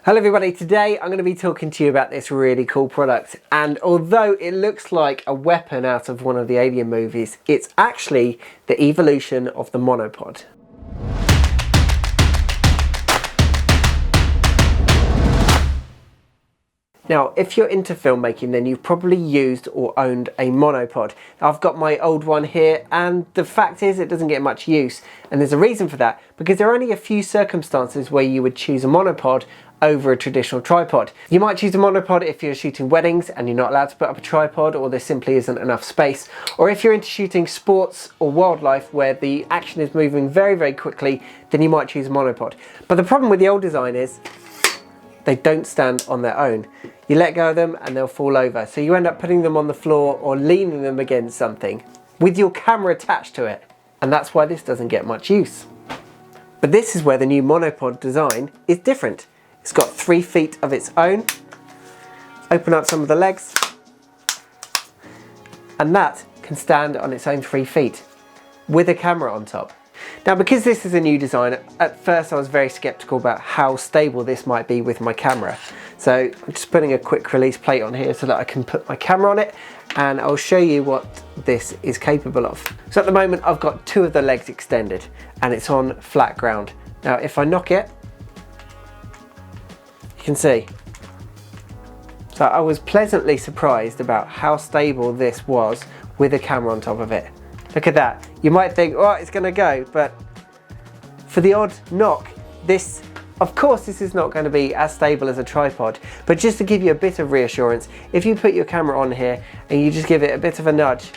Hello everybody, today I'm going to be talking to you about this really cool product, and although it looks like a weapon out of one of the Alien movies, it's actually the evolution of the monopod. Now, if you're into filmmaking, then you've probably used or owned a monopod. I've got my old one here, and the fact is it doesn't get much use, and there's a reason for that, because there are only a few circumstances where you would choose a monopod over a traditional tripod. You might choose a monopod if you're shooting weddings and you're not allowed to put up a tripod, or there simply isn't enough space, or if you're into shooting sports or wildlife where the action is moving very, very quickly, then you might choose a monopod. But the problem with the old design is they don't stand on their own. You let go of them and they'll fall over, so you end up putting them on the floor or leaning them against something with your camera attached to it, and that's why this doesn't get much use. But this is where the new monopod design is different. It's got 3 feet of its own. Open up some of the legs, and that can stand on its own 3 feet with a camera on top. Now, because this is a new design, at first I was very skeptical about how stable this might be with my camera. So I'm just putting a quick release plate on here so that I can put my camera on it, and I'll show you what this is capable of. So at the moment I've got 2 of the legs extended and it's on flat ground. Now if I knock it, you can see. So I was pleasantly surprised about how stable this was with a camera on top of it. Look at that. You might think, oh, it's gonna go, but for the odd knock, of course this is not going to be as stable as a tripod, but just to give you a bit of reassurance, if you put your camera on here and you just give it a bit of a nudge,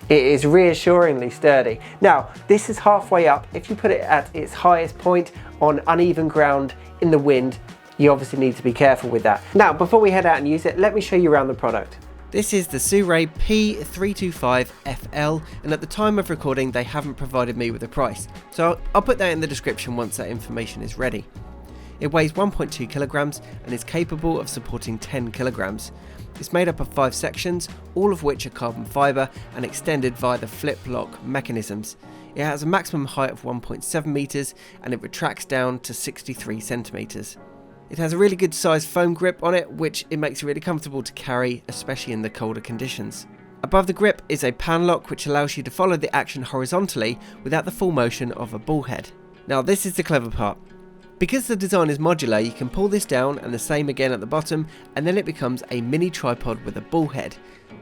it is reassuringly sturdy. Now, this is halfway up. If you put it at its highest point on uneven ground in the wind, you obviously need to be careful with that. Now, before we head out and use it, let me show you around the product. This is the Sirui P-325FL, and at the time of recording they haven't provided me with a price, so I'll put that in the description once that information is ready. It weighs 1.2 kilograms and is capable of supporting 10 kilograms. It's made up of 5 sections, all of which are carbon fibre and extended via the flip lock mechanisms. It has a maximum height of 1.7 metres and it retracts down to 63 centimetres. It has a really good sized foam grip on it, which it makes it really comfortable to carry, especially in the colder conditions. Above the grip is a pan lock which allows you to follow the action horizontally without the full motion of a ball head. Now this is the clever part. Because the design is modular, you can pull this down and the same again at the bottom, and then it becomes a mini tripod with a ball head.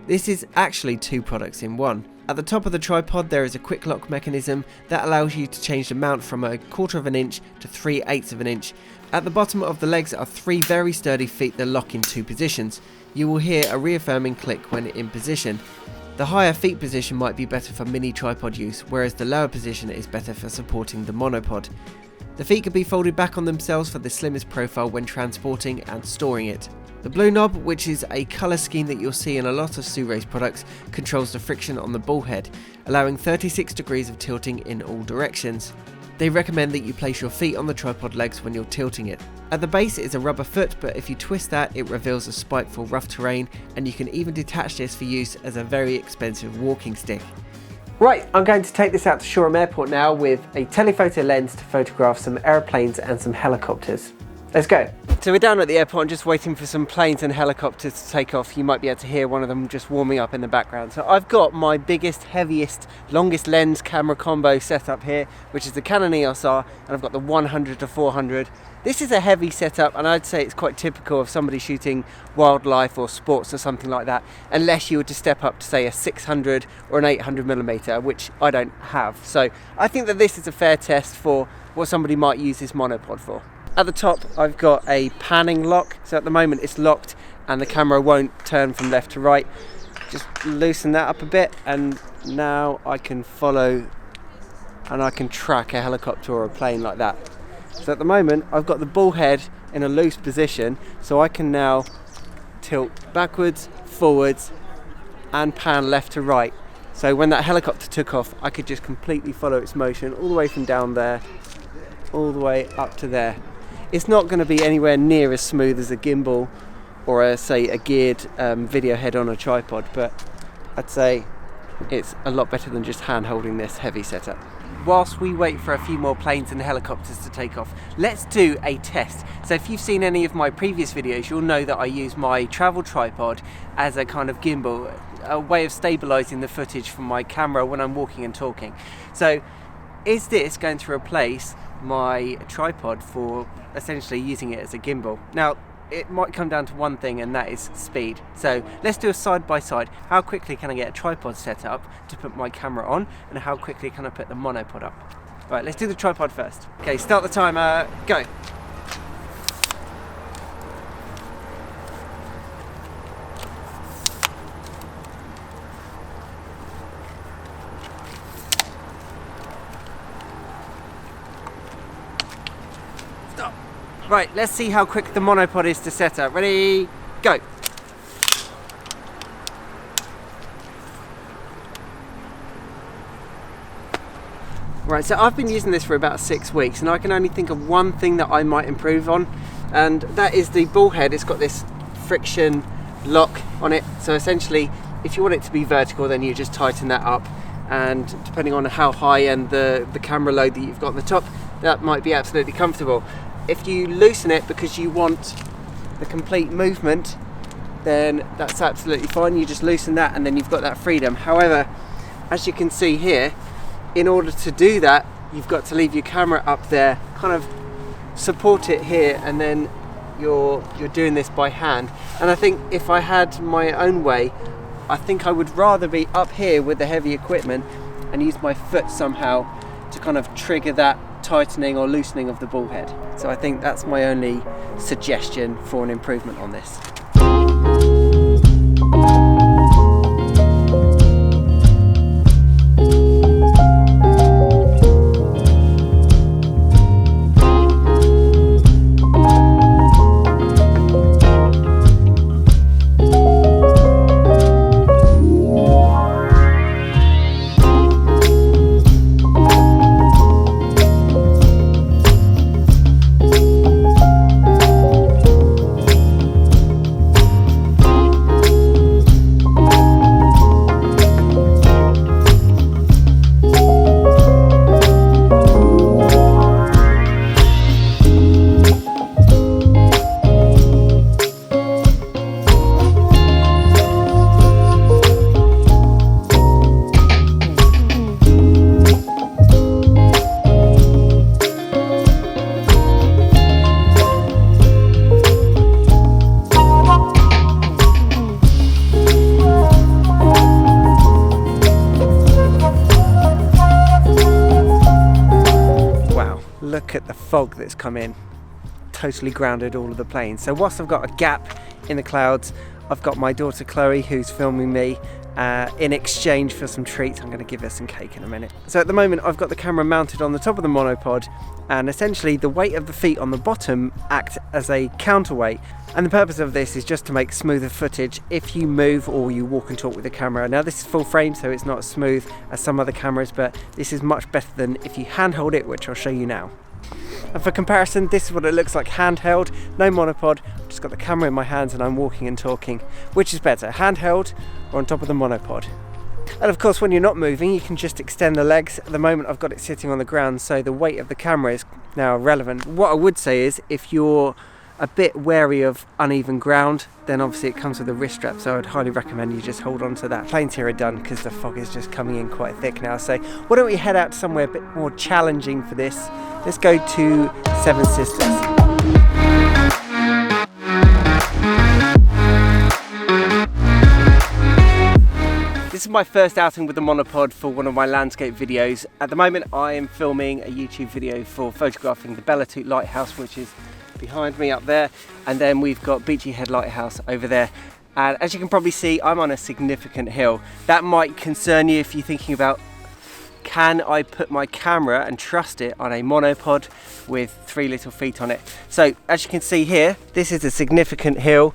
This is actually 2 products in one. At the top of the tripod there is a quick lock mechanism that allows you to change the mount from 1/4 of an inch to 3/8 of an inch. At the bottom of the legs are 3 very sturdy feet that lock in 2 positions. You will hear a reaffirming click when in position. The higher feet position might be better for mini tripod use, whereas the lower position is better for supporting the monopod. The feet can be folded back on themselves for the slimmest profile when transporting and storing it. The blue knob, which is a colour scheme that you'll see in a lot of Sirui's products, controls the friction on the ball head, allowing 36 degrees of tilting in all directions. They recommend that you place your feet on the tripod legs when you're tilting it. At the base it is a rubber foot, but if you twist that it reveals a spike for rough terrain, and you can even detach this for use as a very expensive walking stick. Right, I'm going to take this out to Shoreham Airport now with a telephoto lens to photograph some aeroplanes and some helicopters. Let's go. So we're down at the airport and just waiting for some planes and helicopters to take off. You might be able to hear one of them just warming up in the background. So I've got my biggest, heaviest, longest lens camera combo set up here, which is the Canon EOS R, and I've got the 100-400. This is a heavy setup, and I'd say it's quite typical of somebody shooting wildlife or sports or something like that, unless you were to step up to say a 600 or an 800mm, which I don't have. So I think that this is a fair test for what somebody might use this monopod for. At the top I've got a panning lock, so at the moment it's locked and the camera won't turn from left to right. Just loosen that up a bit and now I can follow and I can track a helicopter or a plane like that. So at the moment I've got the ball head in a loose position, so I can now tilt backwards, forwards and pan left to right. So when that helicopter took off I could just completely follow its motion all the way from down there all the way up to there. It's not going to be anywhere near as smooth as a gimbal or say a geared video head on a tripod, but I'd say it's a lot better than just hand holding this heavy setup. whilst we wait for a few more planes and helicopters to take off, let's do a test. So if you've seen any of my previous videos, you'll know that I use my travel tripod as a kind of gimbal, a way of stabilizing the footage from my camera when I'm walking and talking. So is this going to replace my tripod for essentially using it as a gimbal? Now, it might come down to one thing, and that is speed. So let's do a side by side. How quickly can I get a tripod set up to put my camera on, and how quickly can I put the monopod up? Right, let's do the tripod first. Okay, start the timer, go. Stop. Right, let's see how quick the monopod is to set up. Ready, go. Right, so I've been using this for about 6 weeks, and I can only think of one thing that I might improve on, and that is the ball head. It's got this friction lock on it, so essentially if you want it to be vertical, then you just tighten that up, and depending on how high and the camera load that you've got on the top, that might be absolutely comfortable. If you loosen it because you want the complete movement, then that's absolutely fine. You just loosen that and then you've got that freedom. However, as you can see here, in order to do that, you've got to leave your camera up there, kind of support it here, and then you're doing this by hand. And I think if I had my own way, I think I would rather be up here with the heavy equipment and use my foot somehow to kind of trigger that tightening or loosening of the ball head. So I think that's my only suggestion for an improvement on this. Look at the fog that's come in, totally grounded all of the planes. So whilst I've got a gap in the clouds, I've got my daughter Chloe who's filming me. In exchange for some treats, I'm going to give her some cake in a minute. So at the moment I've got the camera mounted on the top of the monopod, and essentially the weight of the feet on the bottom act as a counterweight, and the purpose of this is just to make smoother footage if you move or you walk and talk with the camera. Now this is full frame, so it's not as smooth as some other cameras, but this is much better than if you handhold it, which I'll show you now. And for comparison, this is what it looks like handheld, no monopod. I've just got the camera in my hands and I'm walking and talking. Which is better, handheld or on top of the monopod? And of course, when you're not moving, you can just extend the legs. At the moment I've got it sitting on the ground, so the weight of the camera is now irrelevant. What I would say is, if you're a bit wary of uneven ground, then obviously it comes with a wrist strap, so I'd highly recommend you just hold on to that. Planes here are done because the fog is just coming in quite thick now, so why don't we head out somewhere a bit more challenging for this. Let's go to Seven Sisters. This is my first outing with the monopod for one of my landscape videos. At the moment I am filming a YouTube video for photographing the Bellatute Lighthouse, which is behind me up there, and then we've got Beachy Head Lighthouse over there. And as you can probably see, I'm on a significant hill. That might concern you if you're thinking about, can I put my camera and trust it on a monopod with 3 little feet on it? So as you can see here, this is a significant hill,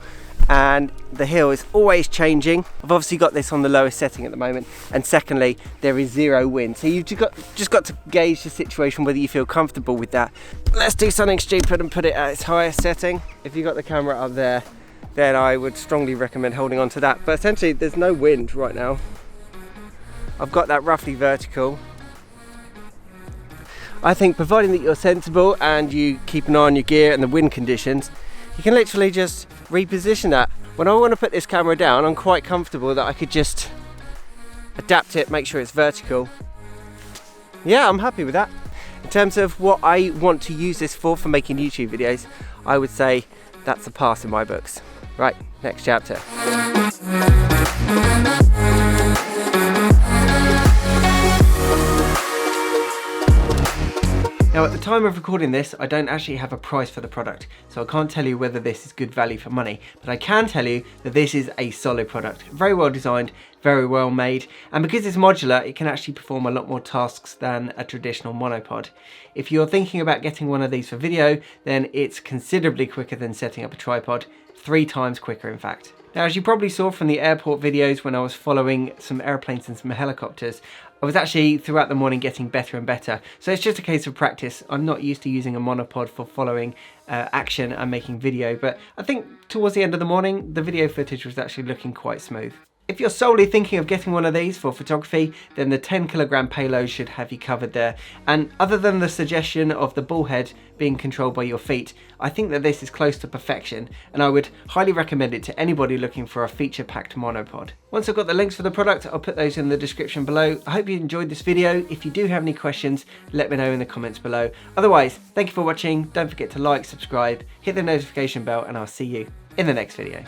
and the hill is always changing. I've obviously got this on the lowest setting at the moment, and secondly, there is 0 wind, so you've just got to gauge the situation, whether you feel comfortable with that. Let's do something stupid and put it at its highest setting. If you got the camera up there, then I would strongly recommend holding on to that, but essentially there's no wind right now. I've got that roughly vertical, I think providing that you're sensible and you keep an eye on your gear and the wind conditions, you can literally just reposition that. When I want to put this camera down, I'm quite comfortable that I could just adapt it, make sure it's vertical. Yeah, I'm happy with that. In terms of what I want to use this for making YouTube videos, I would say that's a pass in my books. Right, next chapter. Now at the time of recording this, I don't actually have a price for the product, so I can't tell you whether this is good value for money, but I can tell you that this is a solid product. Very well designed, very well made, and because it's modular, it can actually perform a lot more tasks than a traditional monopod. If you're thinking about getting one of these for video, then it's considerably quicker than setting up a tripod, 3 times quicker in fact. Now, as you probably saw from the airport videos when I was following some airplanes and some helicopters, I was actually throughout the morning getting better and better. So it's just a case of practice. I'm not used to using a monopod for following action and making video, but I think towards the end of the morning, the video footage was actually looking quite smooth. If you're solely thinking of getting one of these for photography, then the 10 kilogram payload should have you covered there. And other than the suggestion of the ball head being controlled by your feet, I think that this is close to perfection, and I would highly recommend it to anybody looking for a feature-packed monopod. Once I've got the links for the product, I'll put those in the description below. I hope you enjoyed this video. If you do have any questions, let me know in the comments below. Otherwise, thank you for watching. Don't forget to like, subscribe, hit the notification bell, and I'll see you in the next video.